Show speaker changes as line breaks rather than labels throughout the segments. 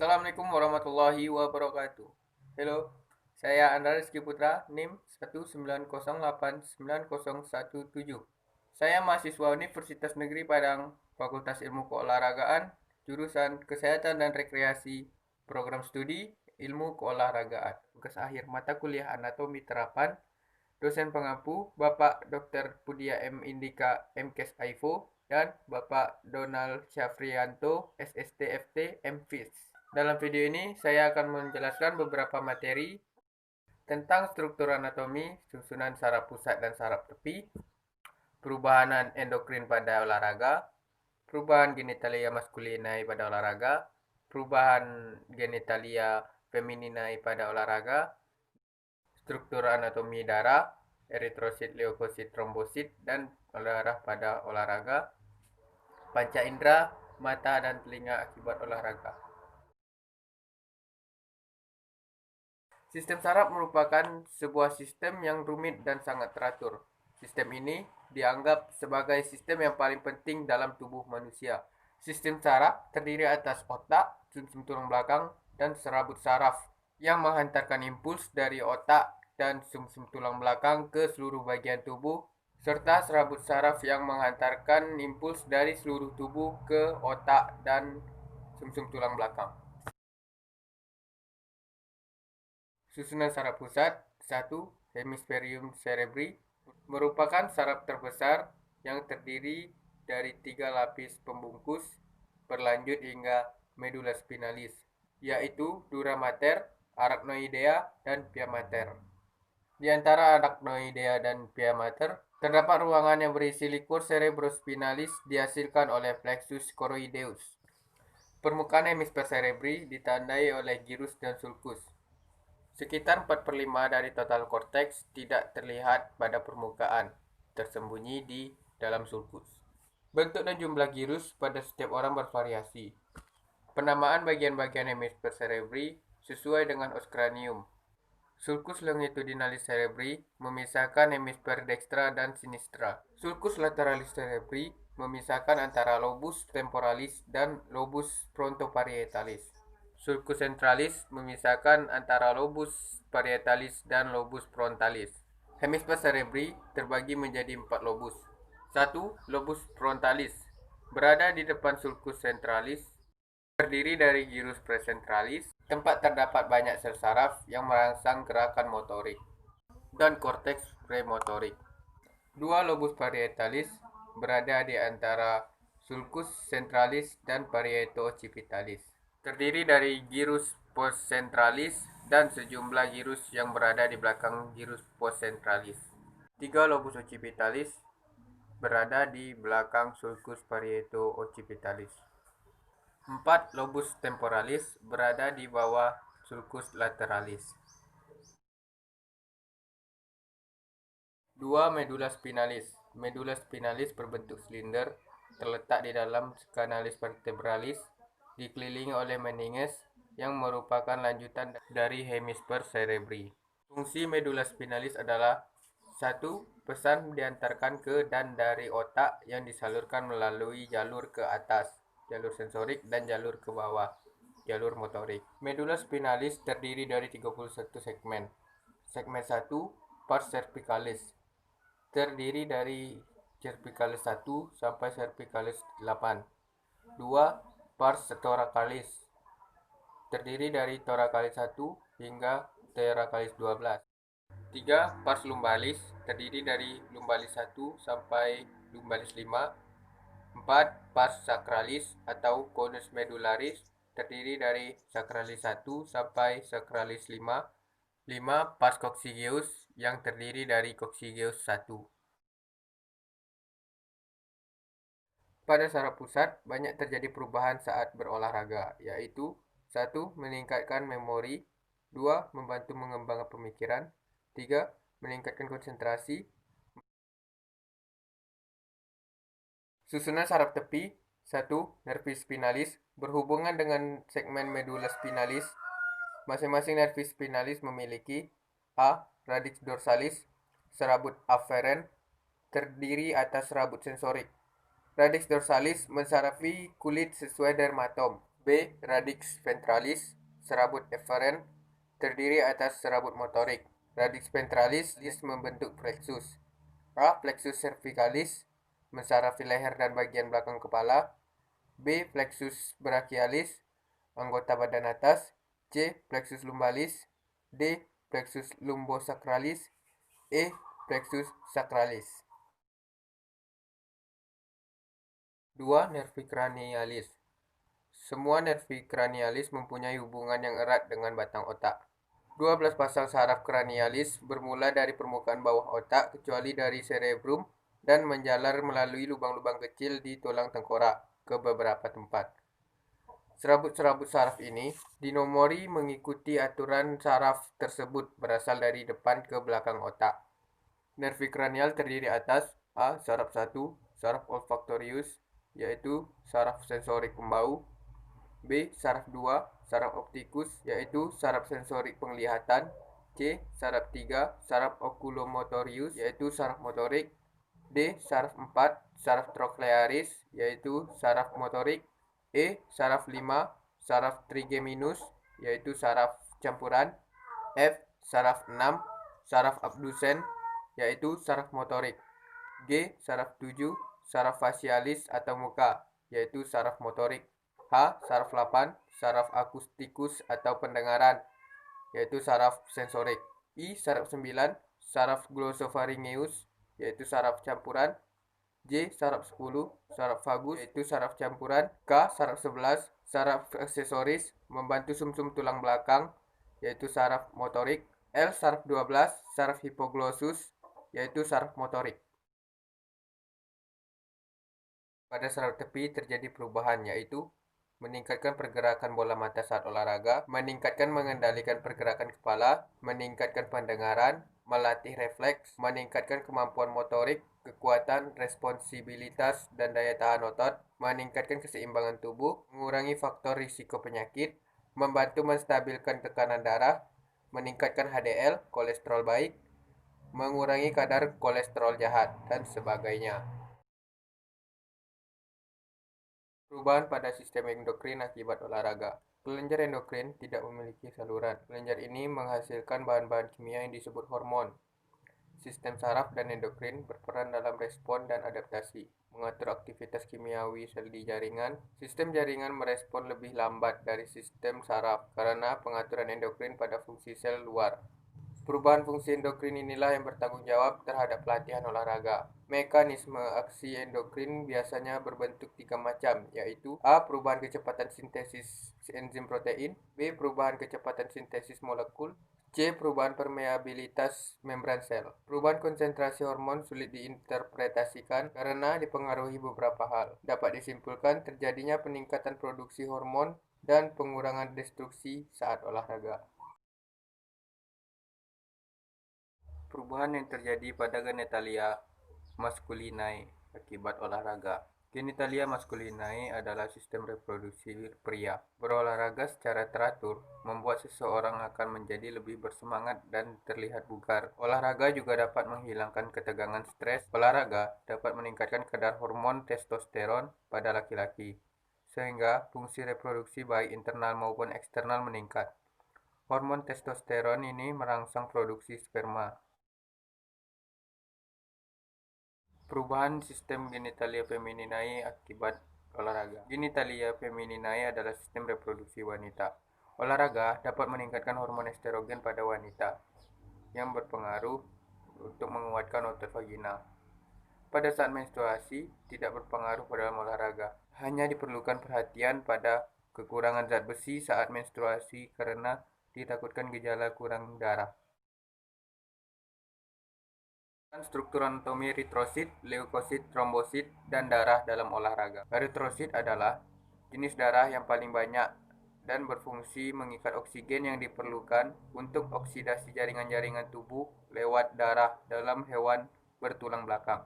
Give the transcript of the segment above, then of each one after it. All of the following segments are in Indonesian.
Assalamualaikum warahmatullahi wabarakatuh. Halo, saya Andra Rizky Putra, NIM 190890117. Saya mahasiswa Universitas Negeri Padang, Fakultas Ilmu Keolahragaan, jurusan Kesehatan dan Rekreasi, program studi Ilmu Keolahragaan. Tugas akhir mata kuliah Anatomi Terapan, dosen pengampu Bapak Dr. Pudia M. Indika MKes AIFO dan Bapak Donald Syafrianto SSTFT MFIS. Dalam video ini saya akan menjelaskan beberapa materi tentang struktur anatomi, susunan saraf pusat dan saraf tepi, perubahan endokrin pada olahraga, perubahan genitalia maskulinae pada olahraga, perubahan genitalia femininae pada olahraga, struktur anatomi darah, eritrosit, leukosit, trombosit, dan darah pada olahraga, panca indera, mata dan telinga akibat olahraga. Sistem saraf merupakan sebuah sistem yang rumit dan sangat teratur. Sistem ini dianggap sebagai sistem yang paling penting dalam tubuh manusia. Sistem saraf terdiri atas otak, sumsum tulang belakang, dan serabut saraf yang menghantarkan impuls dari otak dan sumsum tulang belakang ke seluruh bagian tubuh, serta serabut saraf yang menghantarkan impuls dari seluruh tubuh ke otak dan sumsum tulang belakang. Susunan saraf pusat 1. Hemisferium cerebri merupakan saraf terbesar yang terdiri dari 3 lapis pembungkus berlanjut hingga medula spinalis, yaitu dura mater, arachnoidea, dan pia mater. Di antara arachnoidea dan pia mater, terdapat ruangan yang berisi liquor cerebrospinalis dihasilkan oleh plexus choroideus. Permukaan hemisfer cerebri ditandai oleh gyrus dan sulcus. Sekitar 4/5 dari total korteks tidak terlihat pada permukaan, tersembunyi di dalam sulcus. Bentuk dan jumlah gyrus pada setiap orang bervariasi. Penamaan bagian-bagian hemisfer cerebri sesuai dengan os cranium. Sulcus longitudinalis cerebri memisahkan hemisfer dextra dan sinistra. Sulcus lateralis cerebri memisahkan antara lobus temporalis dan lobus frontoparietalis. Sulcus centralis memisahkan antara lobus parietalis dan lobus frontalis. Hemisfer cerebri terbagi menjadi 4 lobus. 1. Lobus frontalis berada di depan sulcus centralis, terdiri dari gyrus presentralis, tempat terdapat banyak sel saraf yang merangsang gerakan motorik, dan korteks premotorik. 2. Lobus parietalis berada di antara sulcus centralis dan parieto-occipitalis, terdiri dari gyrus postcentralis dan sejumlah gyrus yang berada di belakang gyrus postcentralis. 3. Lobus occipitalis berada di belakang sulcus parieto-occipitalis. 4. Lobus temporalis berada di bawah sulcus lateralis. 2. Medula spinalis. Medula spinalis berbentuk silinder, terletak di dalam canalis vertebralis, dikelilingi oleh meninges yang merupakan lanjutan dari hemisfer cerebri. Fungsi medula spinalis adalah 1. Pesan diantarkan ke dan dari otak yang disalurkan melalui jalur ke atas, jalur sensorik, dan jalur ke bawah, jalur motorik. Medula spinalis terdiri dari 31 segmen. Segmen 1, pars cervicalis, terdiri dari cervicalis 1 sampai cervicalis 8. 2. Pars thoracalis, terdiri dari thoracalis 1 hingga thoracalis 12. 3. Pars lumbalis, terdiri dari lumbalis 1 sampai lumbalis 5. 4. Pars sacralis atau conus medullaris, terdiri dari sacralis 1 sampai sacralis 5. 5. Pars coccygeus yang terdiri dari coccygeus 1. Pada saraf pusat, banyak terjadi perubahan saat berolahraga, yaitu 1. Meningkatkan memori, 2. Membantu mengembangkan pemikiran, 3. Meningkatkan konsentrasi. Susunan saraf tepi 1. Nervis spinalis berhubungan dengan segmen medula spinalis. Masing-masing nervis spinalis memiliki A. Radix dorsalis, serabut aferen, terdiri atas serabut sensorik. Radix dorsalis mensarafi kulit sesuai dermatom. B. B. Radix ventralis, serabut efferent, terdiri atas serabut motorik. Radix ventralis membentuk plexus. A. Plexus cervicalis, mensarafi leher dan bagian belakang kepala. B. Plexus brachialis, anggota badan atas. C. Plexus lumbalis. D. Plexus lumbosacralis. E. Plexus sacralis. 2. Nervi cranialis. Semua nervi cranialis mempunyai hubungan yang erat dengan batang otak. 12 pasang saraf cranialis bermula dari permukaan bawah otak kecuali dari cerebrum dan menjalar melalui lubang-lubang kecil di tulang tengkorak ke beberapa tempat. Serabut-serabut saraf ini dinomori mengikuti aturan saraf tersebut berasal dari depan ke belakang otak. Nervi kranial terdiri atas A. Saraf 1, saraf olfaktorius, yaitu saraf sensorik pembau. B. Saraf 2, saraf optikus, yaitu saraf sensorik penglihatan. C. Saraf 3, saraf oculomotorius, yaitu saraf motorik. D. Saraf 4, saraf trochlearis, yaitu saraf motorik. E. Saraf 5, saraf trigeminus, yaitu saraf campuran. F. Saraf 6, saraf abdusen, yaitu saraf motorik. G. Saraf 7, saraf facialis atau muka, yaitu saraf motorik. H. Saraf 8, saraf akustikus atau pendengaran, yaitu saraf sensorik. I. Saraf 9, saraf glossopharyngeus, yaitu saraf campuran. J. Saraf 10, saraf vagus, yaitu saraf campuran. K. Saraf 11, saraf aksesoris, membantu sumsum tulang belakang, yaitu saraf motorik. L. Saraf 12, saraf hipoglossus, yaitu saraf motorik. Pada saraf tepi terjadi perubahan, yaitu meningkatkan pergerakan bola mata saat olahraga, meningkatkan mengendalikan pergerakan kepala, meningkatkan pendengaran, melatih refleks, meningkatkan kemampuan motorik, kekuatan, responsibilitas, dan daya tahan otot, meningkatkan keseimbangan tubuh, mengurangi faktor risiko penyakit, membantu menstabilkan tekanan darah, meningkatkan HDL, kolesterol baik, mengurangi kadar kolesterol jahat, dan sebagainya. Perubahan pada sistem endokrin akibat olahraga. Kelenjar endokrin tidak memiliki saluran. Kelenjar ini menghasilkan bahan-bahan kimia yang disebut hormon. Sistem saraf dan endokrin berperan dalam respon dan adaptasi, mengatur aktivitas kimiawi sel di jaringan. Sistem jaringan merespon lebih lambat dari sistem saraf karena pengaturan endokrin pada fungsi sel luar. Perubahan fungsi endokrin inilah yang bertanggung jawab terhadap pelatihan olahraga. Mekanisme aksi endokrin biasanya berbentuk 3 macam, yaitu A. Perubahan kecepatan sintesis enzim protein. B. Perubahan kecepatan sintesis molekul. C. Perubahan permeabilitas membran sel. Perubahan konsentrasi hormon sulit diinterpretasikan karena dipengaruhi beberapa hal. Dapat disimpulkan terjadinya peningkatan produksi hormon dan pengurangan destruksi saat olahraga. Perubahan yang terjadi pada genitalia maskulinae akibat olahraga. Genitalia maskulinae adalah sistem reproduksi pria. Berolahraga secara teratur membuat seseorang akan menjadi lebih bersemangat dan terlihat bugar. Olahraga juga dapat menghilangkan ketegangan stres. Olahraga dapat meningkatkan kadar hormon testosteron pada laki-laki, sehingga fungsi reproduksi baik internal maupun eksternal meningkat. Hormon testosteron ini merangsang produksi sperma. Perubahan sistem genitalia femininae akibat olahraga. Genitalia femininae adalah sistem reproduksi wanita. Olahraga dapat meningkatkan hormon estrogen pada wanita yang berpengaruh untuk menguatkan otot vagina. Pada saat menstruasi tidak berpengaruh pada olahraga. Hanya diperlukan perhatian pada kekurangan zat besi saat menstruasi karena ditakutkan gejala kurang darah. Struktur anatomi eritrosit, leukosit, trombosit, dan darah dalam olahraga. Eritrosit adalah jenis darah yang paling banyak dan berfungsi mengikat oksigen yang diperlukan untuk oksidasi jaringan-jaringan tubuh lewat darah dalam hewan bertulang belakang.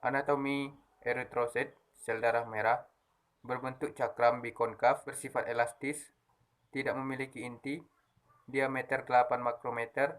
Anatomi eritrosit, sel darah merah, berbentuk cakram bikonkav, bersifat elastis, tidak memiliki inti, diameter 8 makrometer.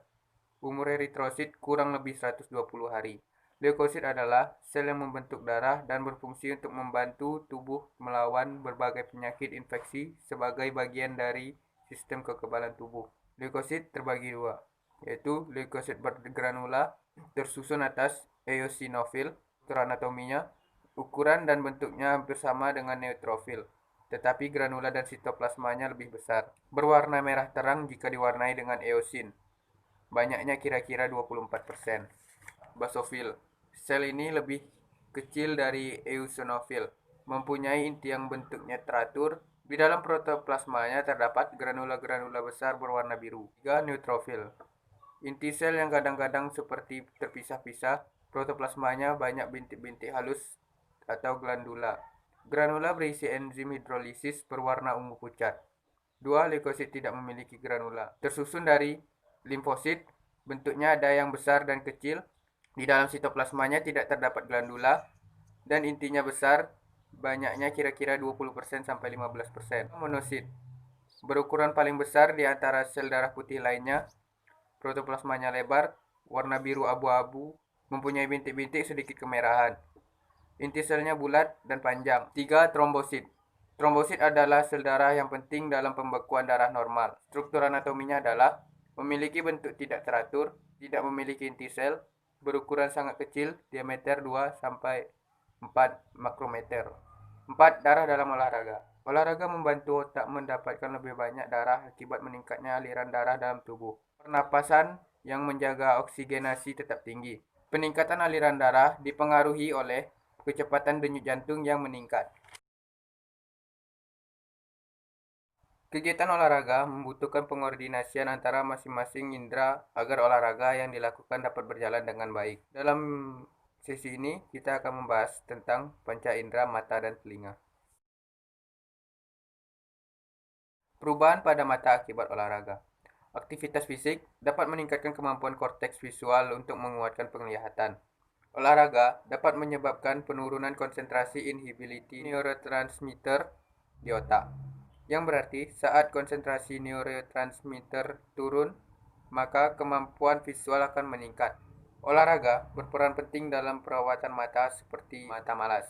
Umur eritrosit kurang lebih 120 hari. Leukosit adalah sel yang membentuk darah dan berfungsi untuk membantu tubuh melawan berbagai penyakit infeksi sebagai bagian dari sistem kekebalan tubuh. Leukosit terbagi dua, yaitu leukosit bergranula tersusun atas eosinofil. Struktur anatominya, ukuran dan bentuknya hampir sama dengan neutrofil, tetapi granula dan sitoplasmanya lebih besar. Berwarna merah terang jika diwarnai dengan eosin. Banyaknya kira-kira 24%. Basofil. Sel ini lebih kecil dari eosinofil, mempunyai inti yang bentuknya teratur. Di dalam protoplasmanya terdapat granula-granula besar berwarna biru. 3. Neutrofil. Inti sel yang kadang-kadang seperti terpisah-pisah, protoplasmanya banyak bintik-bintik halus atau glandula. Granula berisi enzim hidrolisis berwarna ungu pucat. 2. Leukosit tidak memiliki granula. Tersusun dari limfosit, bentuknya ada yang besar dan kecil. Di dalam sitoplasmanya tidak terdapat glandula dan intinya besar, banyaknya kira-kira 20% sampai 15%. Monosit berukuran paling besar di antara sel darah putih lainnya. Protoplasmanya lebar, warna biru abu-abu, mempunyai bintik-bintik sedikit kemerahan. Inti selnya bulat dan panjang. 3. Trombosit. Trombosit adalah sel darah yang penting dalam pembekuan darah normal. Struktur anatominya adalah memiliki bentuk tidak teratur, tidak memiliki inti sel, berukuran sangat kecil, diameter 2 sampai 4 makrometer. 4. Darah dalam olahraga. Olahraga membantu otak mendapatkan lebih banyak darah akibat meningkatnya aliran darah dalam tubuh. Pernapasan yang menjaga oksigenasi tetap tinggi. Peningkatan aliran darah dipengaruhi oleh kecepatan denyut jantung yang meningkat. Kegiatan olahraga membutuhkan pengordinasian antara masing-masing indera agar olahraga yang dilakukan dapat berjalan dengan baik. Dalam sesi ini, kita akan membahas tentang panca indera mata dan telinga. Perubahan pada mata akibat olahraga. Aktivitas fisik dapat meningkatkan kemampuan korteks visual untuk menguatkan penglihatan. Olahraga dapat menyebabkan penurunan konsentrasi inhibility neurotransmitter di otak, yang berarti saat konsentrasi neurotransmitter turun, maka kemampuan visual akan meningkat. Olahraga berperan penting dalam perawatan mata seperti mata malas.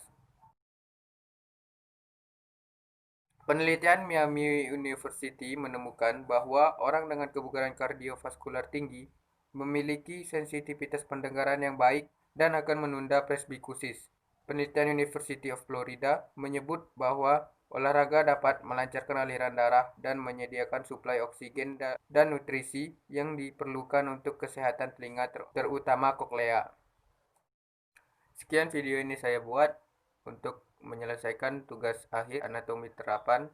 Penelitian Miami University menemukan bahwa orang dengan kebugaran kardiovaskular tinggi memiliki sensitivitas pendengaran yang baik dan akan menunda presbikusis. Penelitian University of Florida menyebut bahwa olahraga dapat melancarkan aliran darah dan menyediakan suplai oksigen dan nutrisi yang diperlukan untuk kesehatan telinga, terutama koklea. Sekian video ini saya buat untuk menyelesaikan tugas akhir anatomi terapan.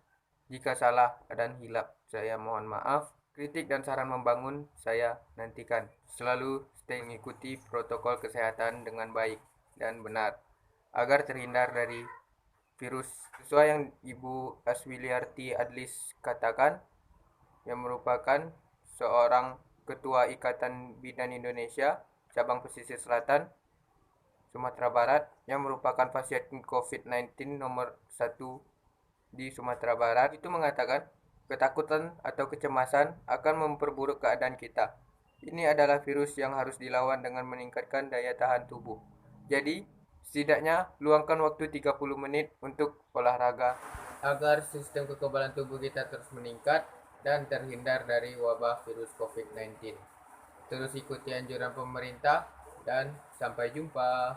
Jika salah dan hilap, saya mohon maaf. Kritik dan saran membangun saya nantikan. Selalu stay mengikuti protokol kesehatan dengan baik dan benar agar terhindar dari virus. Sesuai yang Ibu Aswiliarti Adlis katakan, yang merupakan seorang Ketua Ikatan Bidan Indonesia cabang Pesisir Selatan, Sumatera Barat, yang merupakan pasien COVID-19 nomor 1 di Sumatera Barat, itu mengatakan ketakutan atau kecemasan akan memperburuk keadaan kita. Ini adalah virus yang harus dilawan dengan meningkatkan daya tahan tubuh. Jadi, setidaknya luangkan waktu 30 menit untuk olahraga agar sistem kekebalan tubuh kita terus meningkat dan terhindar dari wabah virus COVID-19. Terus ikuti anjuran pemerintah dan sampai jumpa.